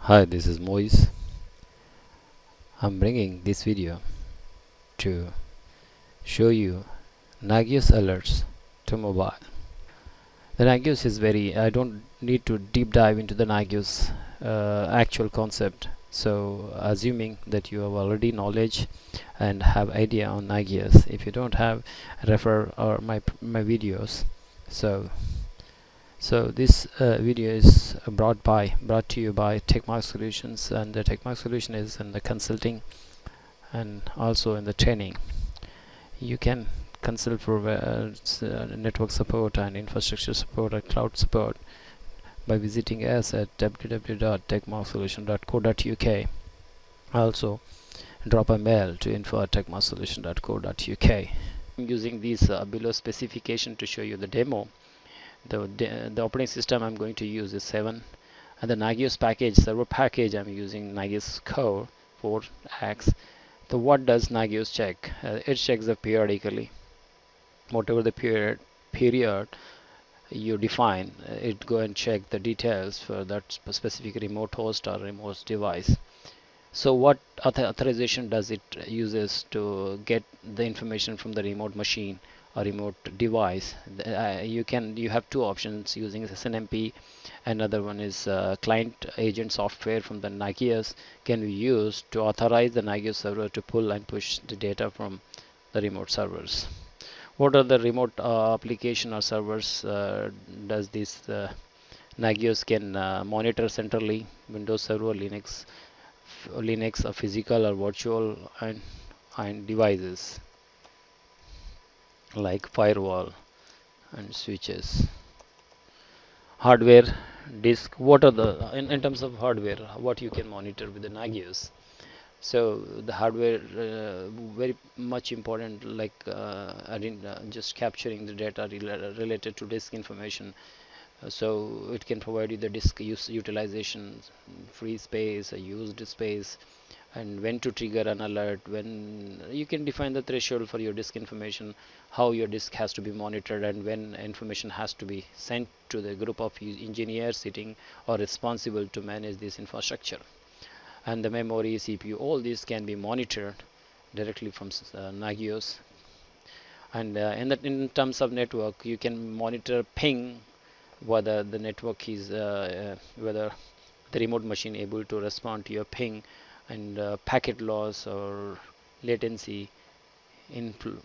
Hi, this is Moise. I'm bringing this video to show you Nagios alerts to mobile. The Nagios is I don't need to deep dive into the Nagios actual concept. So assuming that you have already knowledge and have idea on Nagios, if you don't have, refer or my videos. So this video is brought to you by TechMark Solutions, and the TechMark Solution is in the consulting and also in the training. You can consult for network support and infrastructure support and cloud support by visiting us at www.techmarksolution.co.uk. Also drop a mail to info@techmarksolution.co.uk. I'm using these below specification to show you the demo. The operating system I'm going to use is 7, and the Nagios package, server package, I'm using Nagios Core 4X. So what does Nagios check? It checks the periodically. Whatever the period you define, it go and check the details for that specific remote host or remote device. So what authorization does it uses to get the information from the remote machine or remote device? You have two options using SNMP. Another one is client agent software from the Nagios can be used to authorize the Nagios server to pull and push the data from the remote servers. What are the remote application or servers does this Nagios can monitor centrally? Windows Server, Linux or physical or virtual and devices like firewall and switches. Hardware, disk. What are the in terms of hardware? What you can monitor with the Nagios? So the hardware very much important, like just capturing the data related to disk information. So it can provide you the disk utilization, free space, used space, and when to trigger an alert. When you can define the threshold for your disk information, how your disk has to be monitored, and when information has to be sent to the group of engineers sitting or responsible to manage this infrastructure. And the memory, CPU, all these can be monitored directly from Nagios. And in terms of network, you can monitor ping, whether the network is whether the remote machine able to respond to your ping, and packet loss or latency inflow,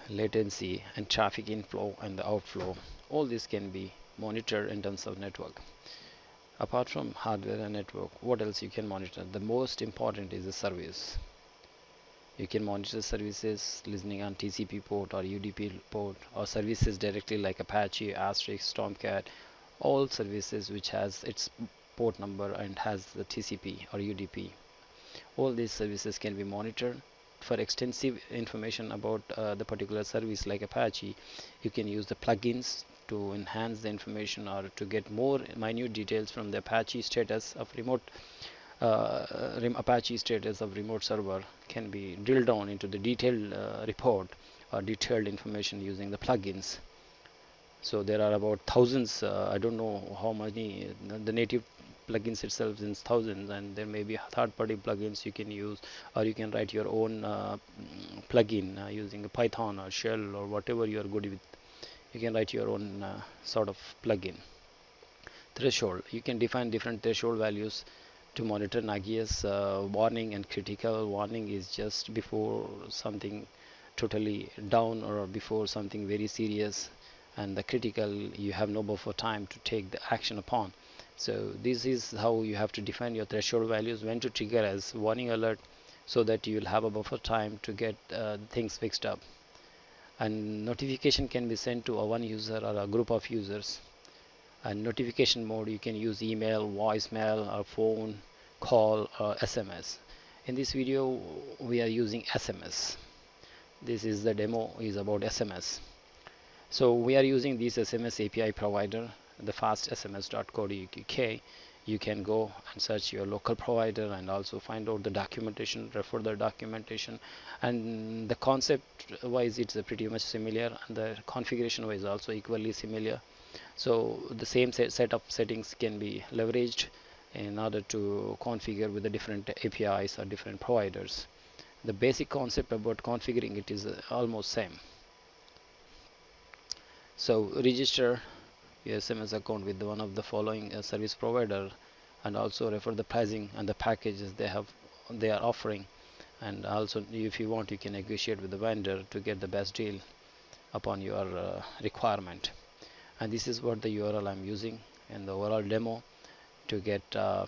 latency and traffic inflow and the outflow. All this can be monitored in terms of network. Apart from hardware and network, what else you can monitor? The most important is the service. You can monitor services listening on TCP port or UDP port, or services directly like Apache, Asterisk, Stormcat, all services which has its port number and has the TCP or UDP. All these services can be monitored. For extensive information about the particular service like Apache, you can use the plugins to enhance the information or to get more minute details from the Apache status of remote Apache status of remote server can be drilled down into the detailed report or detailed information using the plugins. So there are about thousands, I don't know how many, the native plugins itself is thousands, and there may be third-party plugins you can use, or you can write your own plugin using a Python or Shell or whatever you are good with. You can write your own sort of plugin. Threshold, you can define different threshold values to monitor Nagios. Warning and critical. Warning is just before something totally down or before something very serious, and the critical, you have no buffer time to take the action upon. So this is how you have to define your threshold values, when to trigger as warning alert, so that you will have a buffer time to get things fixed up. And notification can be sent to a one user or a group of users. And notification mode, you can use email, voicemail, or phone call, or SMS. In this video we are using SMS. This is the demo is about SMS. So we are using this SMS API provider, the fast.sms.co.uk. You can go and search your local provider and also find out the documentation, refer the documentation, and the concept wise it's pretty much similar, and the configuration wise also equally similar. So the same set of settings can be leveraged in order to configure with the different APIs or different providers. The basic concept about configuring it is almost same. So register your SMS account with one of the following service provider, and also refer the pricing and the packages they are offering, and also if you want you can negotiate with the vendor to get the best deal upon your requirement. And this is what the URL I'm using in the overall demo to get the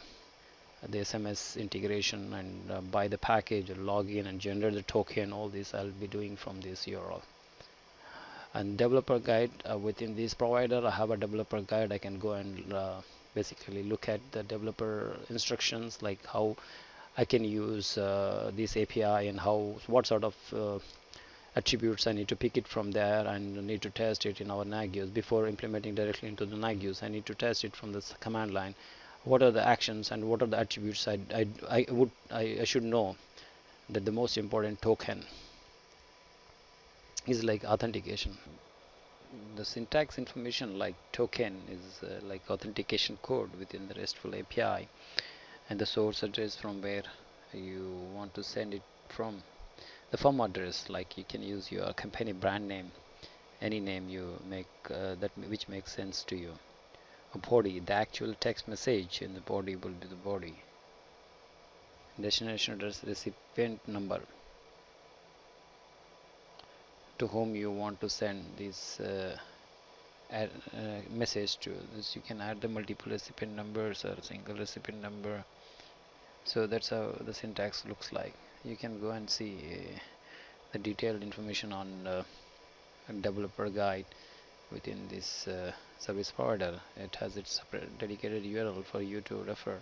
SMS integration and buy the package or log in and generate the token. All this I'll be doing from this URL. And developer guide, within this provider I have a developer guide. I can go and basically look at the developer instructions, like how I can use this API and what sort of attributes I need to pick it from there, and need to test it in our Nagios before implementing directly into the Nagios. I need to test it from this command line. What are the actions and what are the attributes I should know. That the most important token is like authentication. The syntax information like token is like authentication code within the RESTful API, and the source address from where you want to send it from. The firm address, like you can use your company brand name, any name you make which makes sense to you. A body, the actual text message in the body will be the body. Destination address, recipient number, to whom you want to send this message to. This you can add the multiple recipient numbers or single recipient number. So that's how the syntax looks like. You can go and see the detailed information on a developer guide within this service provider. It has its separate dedicated URL for you to refer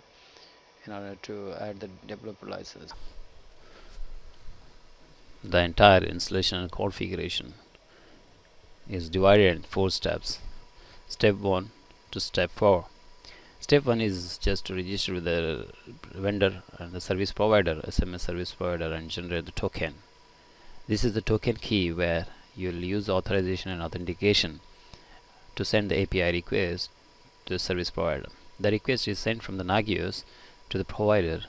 in order to add the developer license. The entire installation and configuration is divided in 4 steps. Step 1 to step 4. Step 1 is just to register with the vendor and the service provider, SMS service provider, and generate the token. This is the token key where you'll use authorization and authentication to send the API request to the service provider. The request is sent from the Nagios to the provider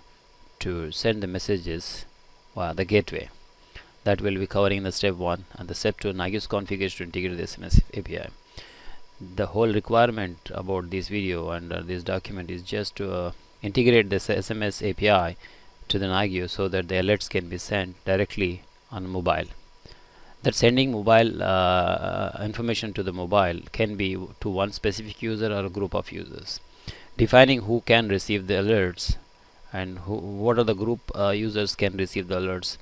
to send the messages via the gateway. That will be covering the step 1, and the step 2 Nagios configuration to integrate the SMS API. The whole requirement about this video and this document is just to integrate this SMS API to the Nagios so that the alerts can be sent directly on mobile. That sending mobile information to the mobile can be to one specific user or a group of users. Defining who can receive the alerts and what are the group users can receive the alerts.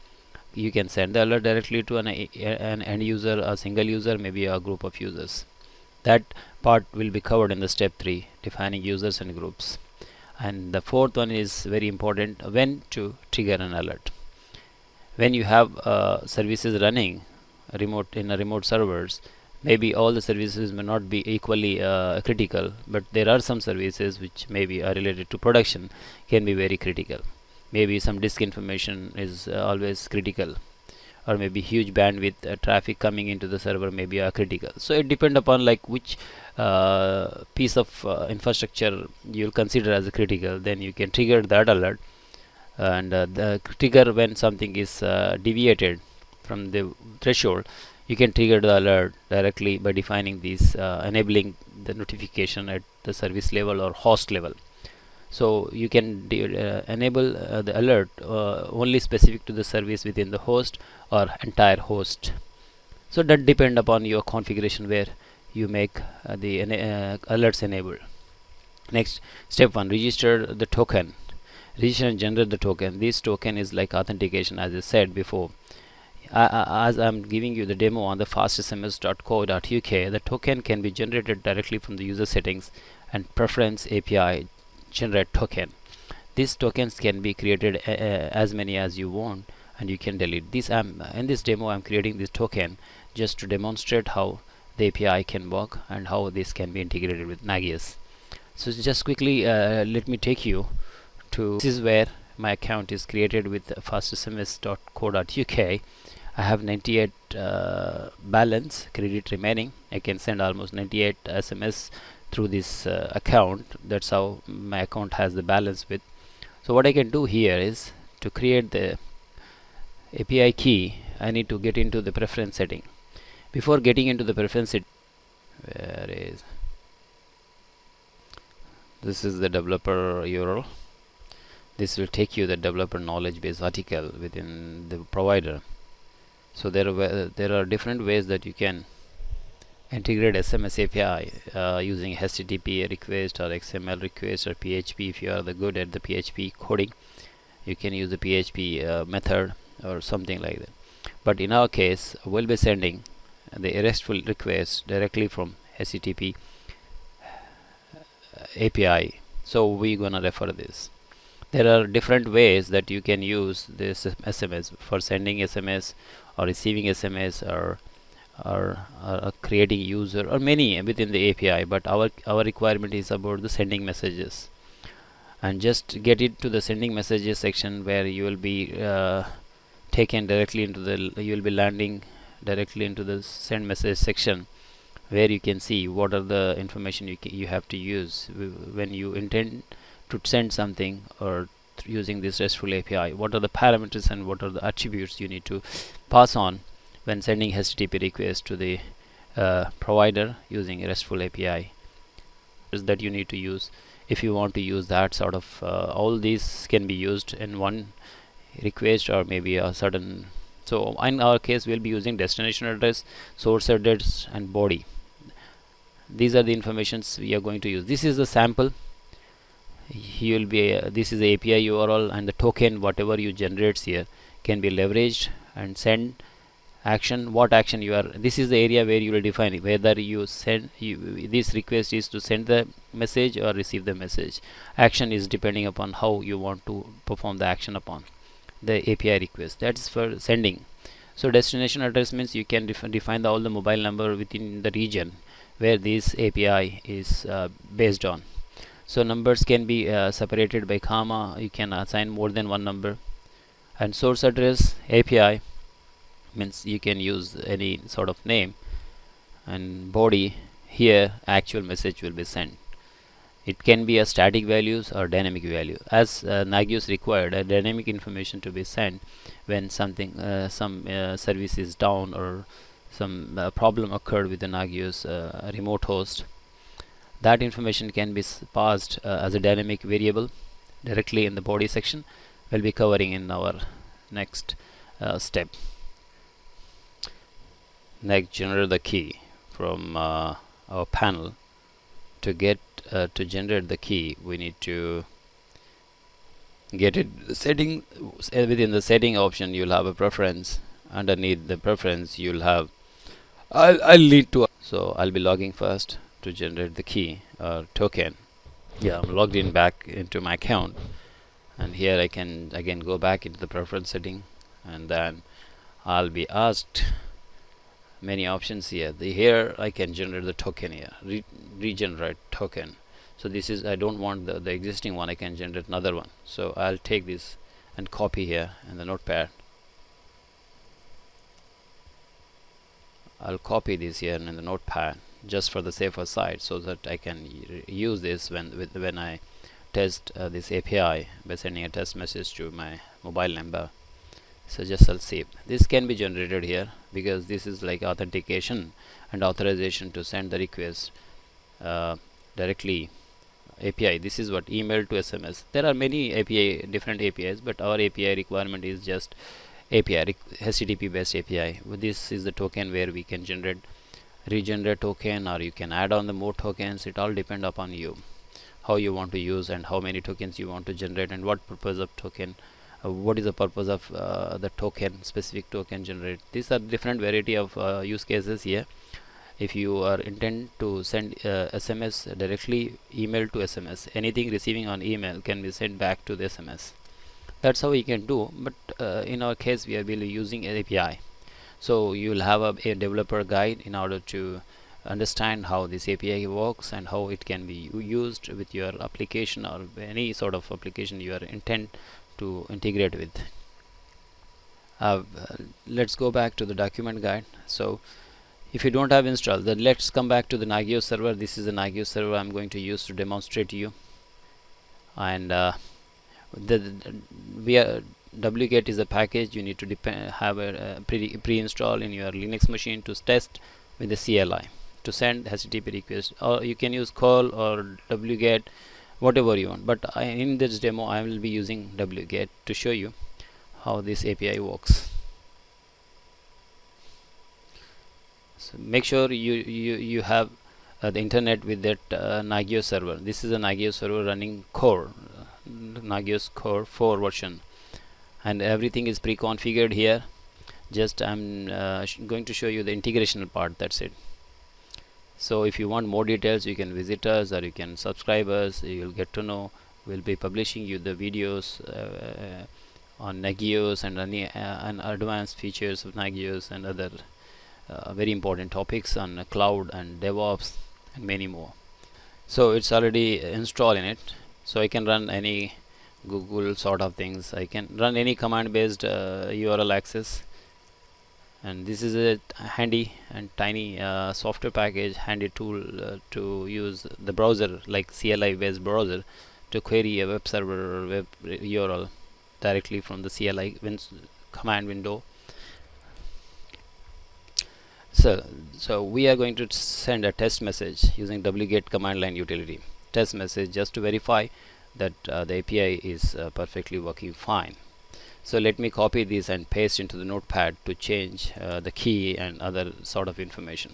You can send the alert directly to an end user, a single user, maybe a group of users. That part will be covered in the step 3, defining users and groups. And the 4th one is very important, when to trigger an alert. When you have services running in a remote servers, maybe all the services may not be equally critical, but there are some services which maybe are related to production, can be very critical. Maybe some disk information is always critical, or maybe huge bandwidth traffic coming into the server may be critical. So it depends upon like which piece of infrastructure you'll consider as critical. Then you can trigger that alert, and the trigger when something is deviated from the threshold, you can trigger the alert directly by defining these, enabling the notification at the service level or host level. So you can enable the alert only specific to the service within the host or entire host. So that depend upon your configuration where you make the alerts enabled. Next, step 1, register the token. Register and generate the token. This token is like authentication, as I said before. As I'm giving you the demo on the fastsms.co.uk, the token can be generated directly from the user settings and preference API generate token. These tokens can be created as many as you want, and you can delete this. In this demo I'm creating this token just to demonstrate how the API can work and how this can be integrated with Nagios. So just quickly let me take you to, this is where my account is created with fastsms.co.uk. I have 98 balance credit remaining. I can send almost 98 SMS through this account. That's how my account has the balance with. So what I can do here is to create the API key. I need to get into the preference setting. Before getting into the preference setting, where is this is the developer URL. This will take you the developer knowledge base article within the provider. So there are different ways that you can integrate SMS API using HTTP request or XML request or PHP. If you are good at the PHP coding, you can use the PHP method or something like that. But in our case, we'll be sending the RESTful request directly from HTTP API. So we're gonna refer this. There are different ways that you can use this SMS for sending SMS or receiving SMS or creating user or many within the API, but our requirement is about the sending messages. And just get it to the sending messages section, where you will be taken directly into you will be landing directly into the send message section, where you can see what are the information you have to use when you intend to send something or using this RESTful API. What are the parameters and what are the attributes you need to pass on when sending HTTP request to the provider using RESTful API that you need to use. If you want to use that sort of all these can be used in one request or maybe a certain. So in our case, we'll be using destination address, source address and body. These are the informations we are going to use. This is the sample. He will be this is the API URL, and the token whatever you generates here can be leveraged and send action. What action you are, this is the area where you will define it, whether you send this request is to send the message or receive the message. Action is depending upon how you want to perform the action upon the API request. That's for sending. So destination address means you can define all the mobile number within the region where this API is based on. So numbers can be separated by comma. You can assign more than one number. And source address API means you can use any sort of name. And body, here actual message will be sent. It can be a static values or dynamic value. As Nagios required a dynamic information to be sent when something some service is down or some problem occurred with the Nagios remote host. That information can be passed as a dynamic variable directly in the body section. We'll be covering in our next step. Next, generate the key from our panel. To get to generate the key, we need to get it setting. Within the setting option, you'll have a preference. Underneath the preference, you'll have I'll need to. So I'll be logging first to generate the key or token. Yeah, I'm logged in back into my account, and here I can again go back into the preference setting, and then I'll be asked many options here. Here I can generate the token here, regenerate token. So this is, I don't want the existing one, I can generate another one. So I'll take this and copy here in the notepad. I'll copy this here in the notepad just for the safer side, so that I can use this when I test this API by sending a test message to my mobile number. So just I'll save. This can be generated here because this is like authentication and authorization to send the request directly. API, this is what email to SMS. There are many API, different APIs, but our API requirement is just API, HTTP based API. This is the token where we can regenerate token, or you can add on the more tokens. It all depend upon you, how you want to use and how many tokens you want to generate and what purpose of token. What is the purpose of the token, specific token generate. These are different variety of use cases here. If you are intend to send SMS directly, email to SMS, anything receiving on email can be sent back to the SMS. That's how we can do. But in our case, we are really using API. So you will have a developer guide in order to understand how this API works and how it can be used with your application or any sort of application you are intend to integrate with. Let's go back to the document guide. So If you don't have installed, then let's come back to the Nagios server. This is the Nagios server I'm going to use to demonstrate to you. And we are wget is a package you need to have a pre-install in your Linux machine to test with the CLI to send HTTP request, or you can use curl or wget, whatever you want. But in this demo I will be using wget to show you how this API works. So make sure you have the internet with that Nagios server. This is a Nagios server running Core, Nagios Core 4 version, and everything is pre-configured here. Just I'm going to show you the integration part, that's it. So if you want more details, you can visit us or you can subscribe us. You'll get to know. We'll be publishing you the videos on Nagios and any advanced features of Nagios and other very important topics on cloud and DevOps and many more. So it's already installed in it, so I can run any Google sort of things. I can run any command based URL access, and this is a handy and tiny software package, handy tool to use the browser, like CLI based browser, to query a web server or web URL directly from the CLI command window. So we are going to send a test message using wget command line utility. Test message just to verify that the API is perfectly working fine. So let me copy this and paste into the notepad to change the key and other sort of information.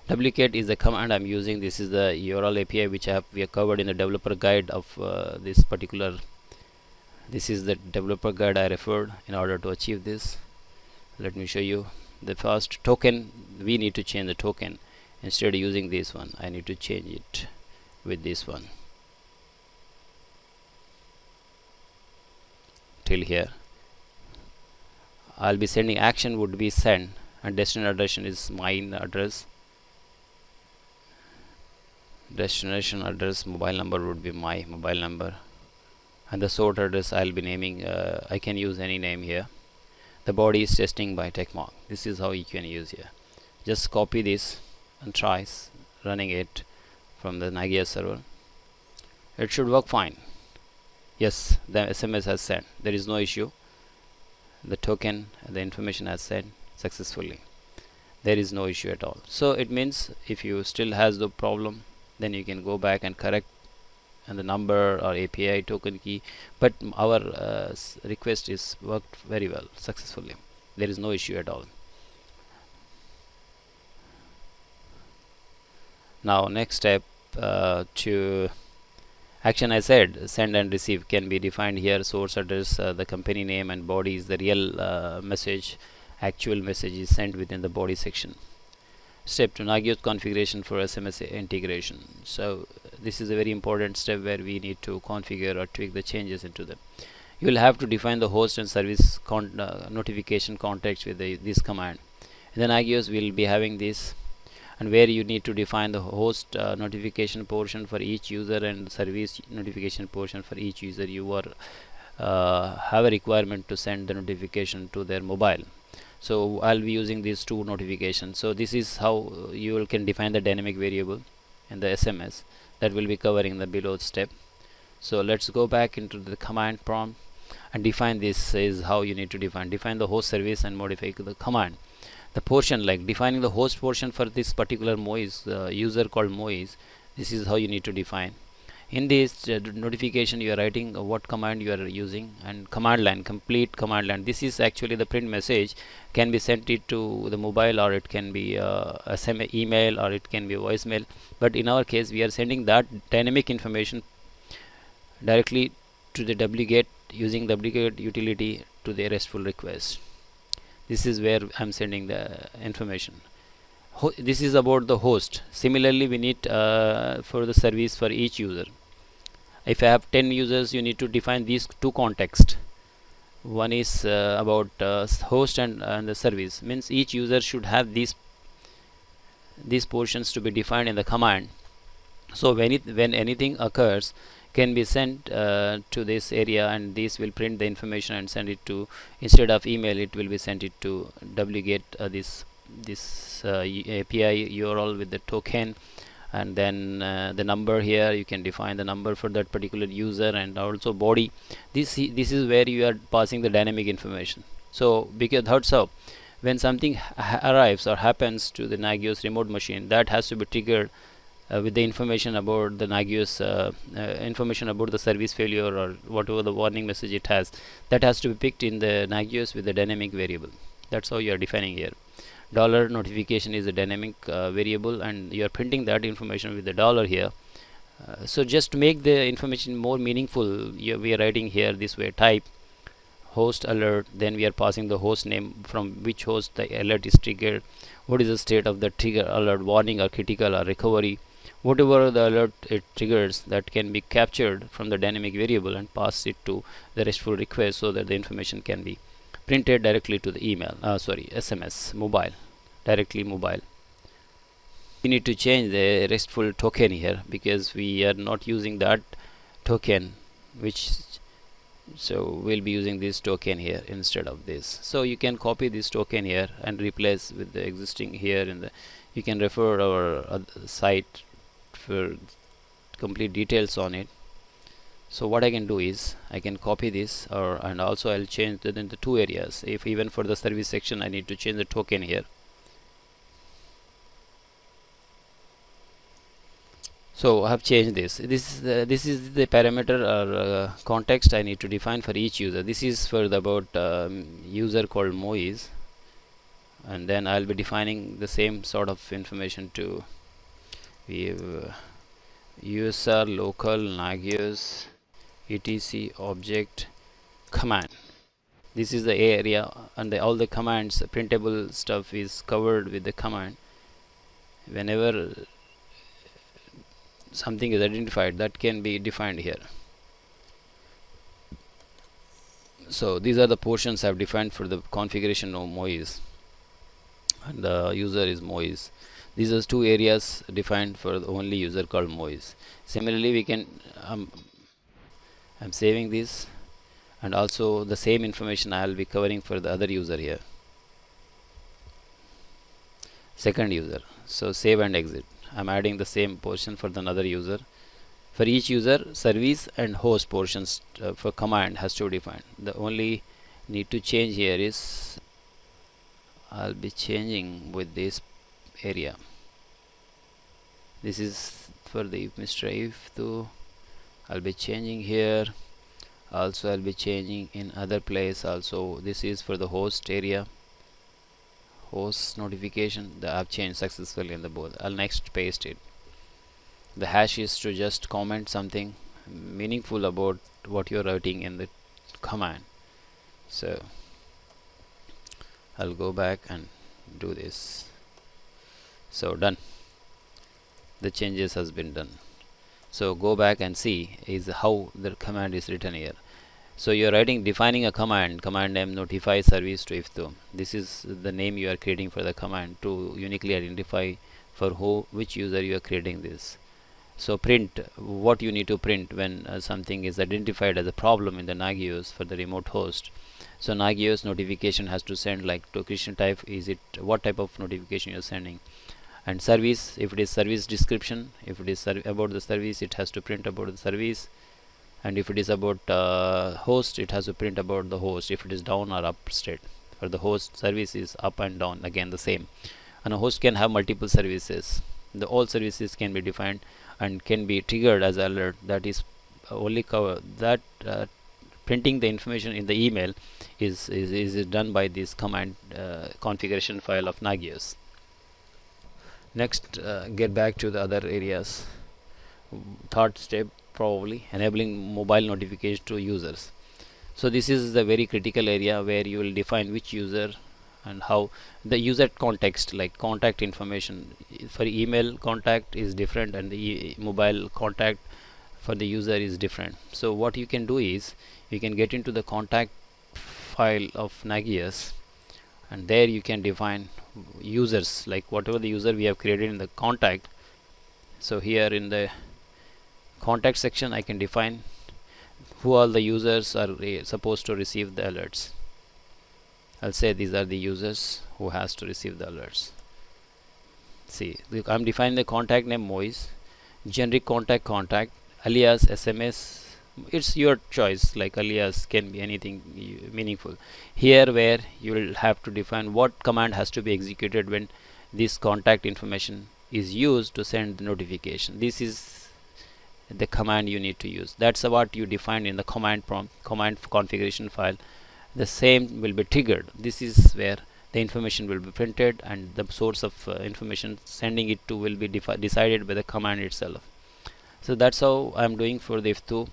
Wget is the command I'm using. This is the URL API which we have covered in the developer guide of this particular. This is the developer guide I referred in order to achieve this. Let me show you. The first token, we need to change the token. Instead of using this one, I need to change it with this one till here. I'll be sending action would be send, and destination address is mine address. Destination address mobile number would be my mobile number, and the sort address I'll be naming. I can use any name here. The body is testing by techmark. This is how you can use here. Just copy this and try running it from the Nagios server. It should work fine. Yes, the SMS has sent. There is no issue. The token, the information has sent successfully. There is no issue at all. So it means if you still has the problem, then you can go back and correct and the number or API token key, but our request is worked very well successfully. There is no issue at all. Now next step, to action I said send and receive can be defined here. Source address, the company name, and body is the real message. Actual message is sent within the body section. Step to Nagios configuration for SMS integration. So this is a very important step where we need to configure or tweak the changes into them. You will have to define the host and service notification context with this command. In the Nagios we will be having this, and where you need to define the host notification portion for each user and service notification portion for each user. You have a requirement to send the notification to their mobile. So I'll be using these two notifications. So this is how you can define the dynamic variable in the SMS. That will be covering the below step. So let's go back into the command prompt and define. This is how you need to define the host service and modify the command. The portion, like defining the host portion for this particular Moise user called Moise. This is how you need to define. In this notification you are writing what command you are using, and command line, complete command line. This is actually the print message, can be sent it to the mobile, or it can be SMS email, or it can be voicemail. But in our case we are sending that dynamic information directly to the wget using the wget utility to the RESTful request. This is where I'm sending the information. This is about the host. Similarly we need for the service for each user. If I have 10 users, you need to define these two contexts. One is about host and the service. Means each user should have these portions to be defined in the command. So when anything occurs, can be sent to this area, and this will print the information and send it to, instead of email, it will be sent it to wget this this API URL with the token, and then the number. Here you can define the number for that particular user, and also body. This is where you are passing the dynamic information. So because that's how when something arrives or happens to the Nagios remote machine, that has to be triggered with the information about the Nagios information about the service failure or whatever the warning message it has, that has to be picked in the Nagios with the dynamic variable. That's how you are defining here. Dollar notification is a dynamic variable, and you are printing that information with the dollar here. So just to make the information more meaningful, we are writing here this way: type host alert, then we are passing the host name from which host the alert is triggered, what is the state of the trigger alert, warning or critical or recovery, whatever the alert it triggers, that can be captured from the dynamic variable and pass it to the RESTful request, so that the information can be printed directly to the email, SMS mobile, directly mobile. We need to change the RESTful token here because we are not using that token, so we'll be using this token here instead of this. So you can copy this token here and replace with the existing here in the, you can refer our site for complete details on it. So what I can do is I can copy this, and also I'll change that in the two areas. If even for the service section I need to change the token here. So I have changed this. This is the parameter or context I need to define for each user. This is for the about user called Moise, and then I'll be defining the same sort of information to user local Nagios etc object command. This is the area, and all the commands, printable stuff is covered with the command. Whenever something is identified, that can be defined here. So these are the portions I've defined for the configuration of Moise, and the user is Moise. These are two areas defined for the only user called Moise. Similarly, we can I'm saving this, and also the same information I will be covering for the other user here, second user. So save and exit. I'm adding the same portion for the another user. For each user, service and host portions for command has to be defined. The only need to change here is I'll be changing with this area. This is for the Mr. if to, I'll be changing here. Also I'll be changing in other place also. This is for the host area, host notification. I've changed successfully in the both. I'll next paste it. The hash is to just comment something meaningful about what you're writing in the command. So I'll go back and do this. So done, the changes has been done. So go back and see is how the command is written here. So you're defining a command name notify service to if to. This is the name you are creating for the command to uniquely identify for which user you are creating this. So print what you need to print when something is identified as a problem in the Nagios for the remote host. So Nagios notification has to send like location type, is it what type of notification you are sending, and service, if it is service description, if it is about the service, it has to print about the service, and if it is about host, it has to print about the host, if it is down or up state. For the host, service is up and down, again the same, and a host can have multiple services. All services can be defined and can be triggered as alert. That is only cover that printing the information in the email is done by this command configuration file of Nagios. Next, get back to the other areas. Third step, probably enabling mobile notification to users. So this is the very critical area where you will define which user and how the user context, like contact information for email contact is different, and the mobile contact for the user is different. So what you can do is you can get into the contact file of Nagios, and there you can define users, like whatever the user we have created in the contact. So here in the contact section I can define who all the users are supposed to receive the alerts. I'll say these are the users who has to receive the alerts. See, I'm defining the contact name Moise, generic contact, alias SMS. It's your choice, like alias can be anything meaningful. Here where you will have to define what command has to be executed when this contact information is used to send the notification. This is the command you need to use. That's what you defined in the command prompt, command configuration file. The same will be triggered. This is where the information will be printed, and the source of information sending it to will be decided by the command itself. So that's how I'm doing for the if2.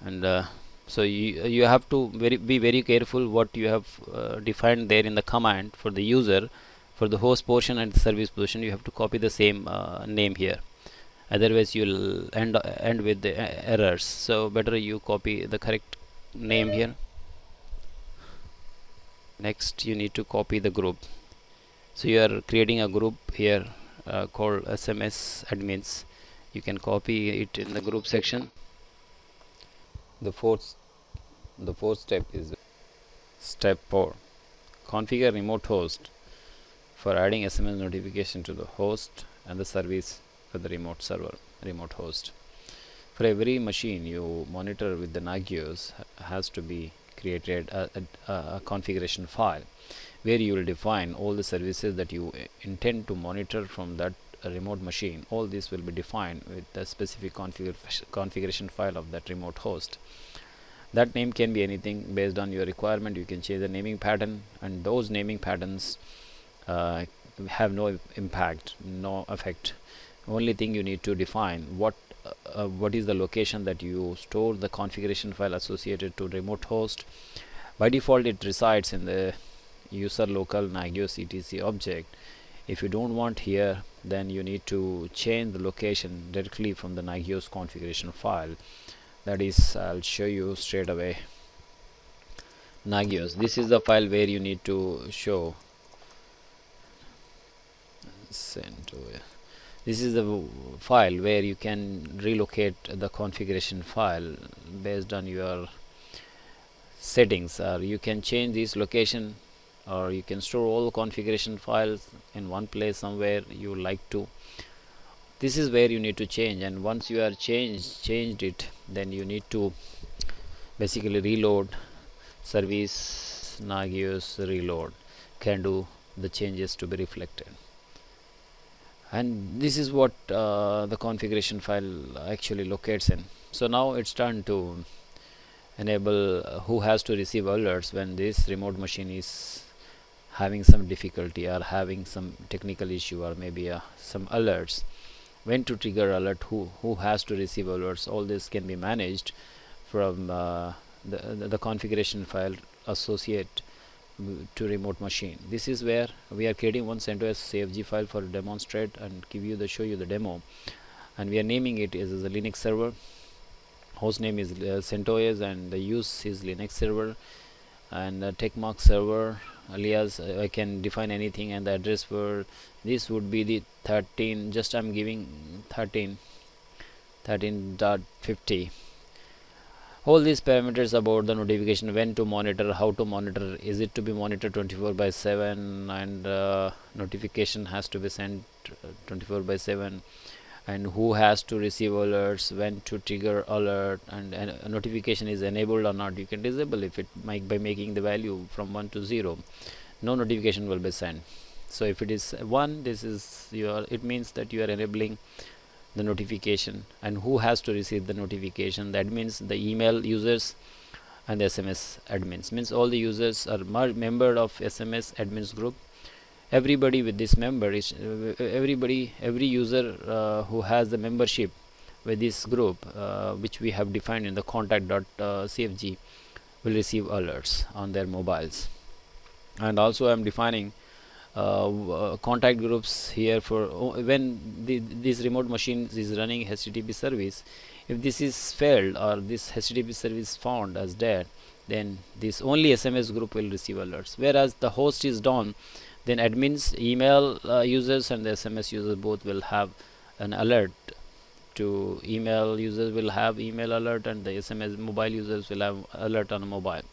And so you have to be very careful what you have defined there in the command for the user. For the host portion and the service portion, you have to copy the same name here, otherwise you'll end with the errors. So better you copy the correct name here. Next you need to copy the group. So you are creating a group here called SMS admins. You can copy it in the group section. The fourth step is step 4. Configure remote host for adding SMS notification to the host and the service for the remote host. For every machine you monitor with the Nagios has to be created a configuration file where you will define all the services that you intend to monitor from that remote machine. All this will be defined with the specific configuration file of that remote host. That name can be anything based on your requirement. You can change the naming pattern, and those naming patterns have no impact, no effect. Only thing you need to define what is the location that you store the configuration file associated to remote host. By default it resides in the user local Nagios etc object. If you don't want here, then you need to change the location directly from the Nagios configuration file. That is, I'll show you straight away. Nagios, this is the file where you need to show this is the file where you can relocate the configuration file based on your settings, or you can change this location, or you can store all the configuration files in one place somewhere you like to. This is where you need to change, and once you are changed it, then you need to basically reload. Service Nagios reload can do the changes to be reflected, and this is what the configuration file actually locates in. So now it's time to enable who has to receive alerts when this remote machine is having some difficulty or having some technical issue, or maybe some alerts. When to trigger alert, who has to receive alerts, all this can be managed from the configuration file associate to remote machine. This is where we are creating one CentOS CFG file for demonstrate and show you the demo, and we are naming it as a Linux server. Host name is CentOS, and the use is Linux server, and techmark server alias I can define anything, and the address for this would be the 13. Just I'm giving 13.50. all these parameters about the notification, when to monitor, how to monitor, is it to be monitored 24/7, and notification has to be sent 24/7, and who has to receive alerts, when to trigger alert, and a notification is enabled or not. You can disable if it by making the value from 1 to 0. No notification will be sent. So if it is 1, this is it means that you are enabling the notification. And who has to receive the notification? That means the email users and the SMS admins. Means all the users are member of SMS admins group. Everybody with this member is every user who has the membership with this group, which we have defined in the contact.cfg, will receive alerts on their mobiles. And also I'm defining contact groups here for when this remote machine is running HTTP service. If this is failed, or this HTTP service found as dead, then this only SMS group will receive alerts. Whereas the host is down, then admins, email users and the SMS users both will have an alert. To email users will have email alert, and the SMS mobile users will have alert on a mobile.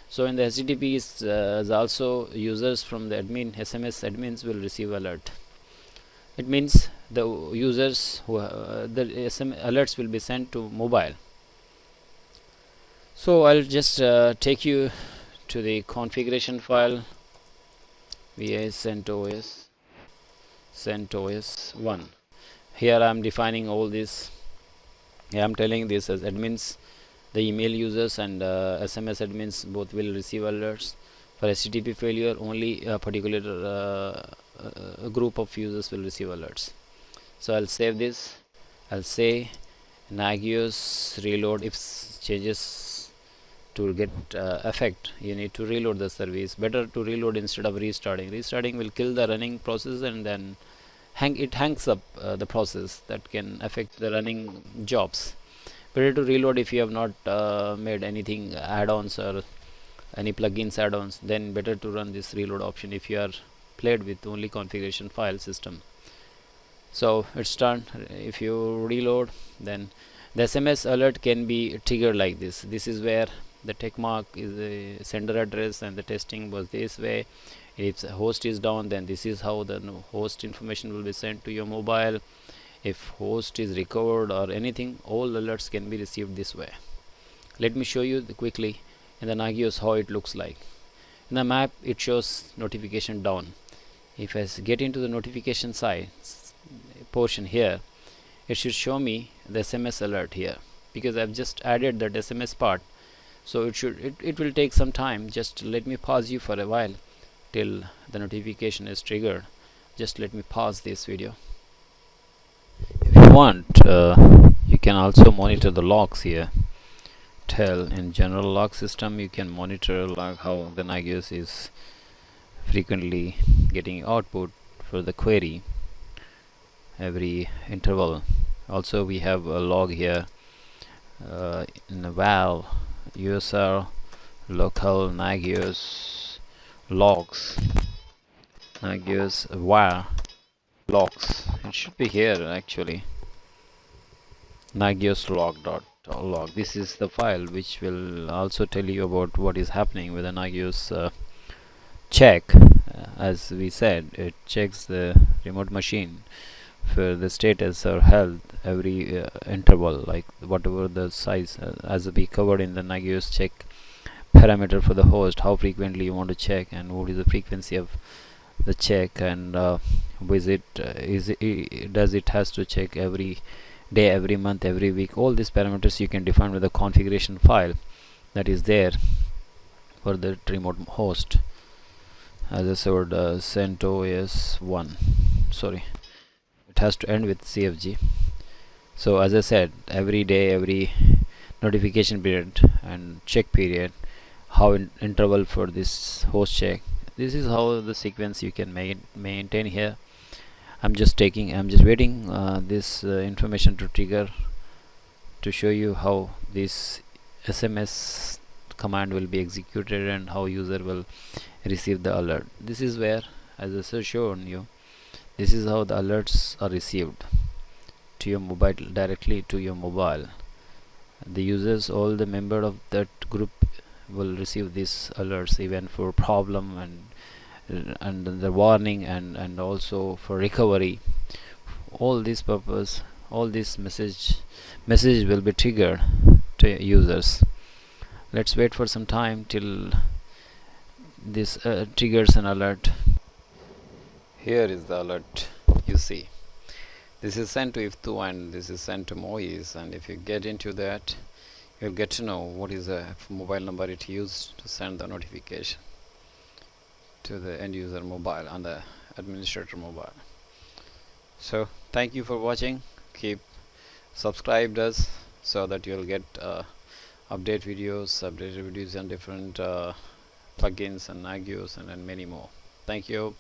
So in the HTTP is also users from the SMS admins will receive alert. It means the users who the SMS alerts will be sent to mobile. So I'll just take you to the configuration file via CentOS 1. Here I am defining all this. I am telling this as admins, the email users and SMS admins both will receive alerts. For HTTP failure, only a particular group of users will receive alerts. So I'll save this. I'll say Nagios reload. If changes to get effect, you need to reload the service. Better to reload instead of restarting. Restarting will kill the running process, and then it hangs up the process that can affect the running jobs. Better to reload if you have not made anything add-ons or any plugins add-ons. Then better to run this reload option if you are played with only configuration file system. So it's done. If you reload, then the SMS alert can be triggered like this. This is where the check mark is the sender address and the testing was this way. If the host is down, then this is how the host information will be sent to your mobile. If host is recovered or anything, all alerts can be received this way. Let me show you quickly in the Nagios how it looks like. In the map it shows notification down. If I get into the notification side portion here, it should show me the SMS alert here, because I've just added that SMS part. So it will take some time. Just let me pause you for a while till the notification is triggered. Just let me pause this video. If you want, you can also monitor the logs here. In general log system, you can monitor log how the Nagios is frequently getting output for the query every interval. Also we have a log here in the val usr local Nagios logs, Nagios var logs. It should be here actually, Nagios log. This is the file which will also tell you about what is happening with the Nagios check. As we said, it checks the remote machine for the status or health every interval, like whatever the size, as we covered in the Nagios check parameter for the host, how frequently you want to check and what is the frequency of the check, and does it has to check every day, every month, every week. All these parameters you can define with the configuration file that is there for the remote host. As I said, CentOS 1, sorry, it has to end with CFG. So as I said, every day, every notification period and check period, how interval for this host check. This is how the sequence you can maintain here. I'm just waiting this information to trigger to show you how this SMS command will be executed and how user will receive the alert. This is where, as I shown you, this is how the alerts are received to your mobile, directly to your mobile. The users, all the member of that group will receive these alerts, even for problem and the warning and also for recovery. All this purpose, all this message will be triggered to users. Let's wait for some time till this triggers an alert. Here is the alert. You see, this is sent to if2 and this is sent to MOIS, and if you get into that, you'll get to know what is the mobile number it used to send the notification to the end user mobile and the administrator mobile. So thank you for watching. Keep subscribed us so that you'll get updated videos on different plugins and Nagios and many more. Thank you.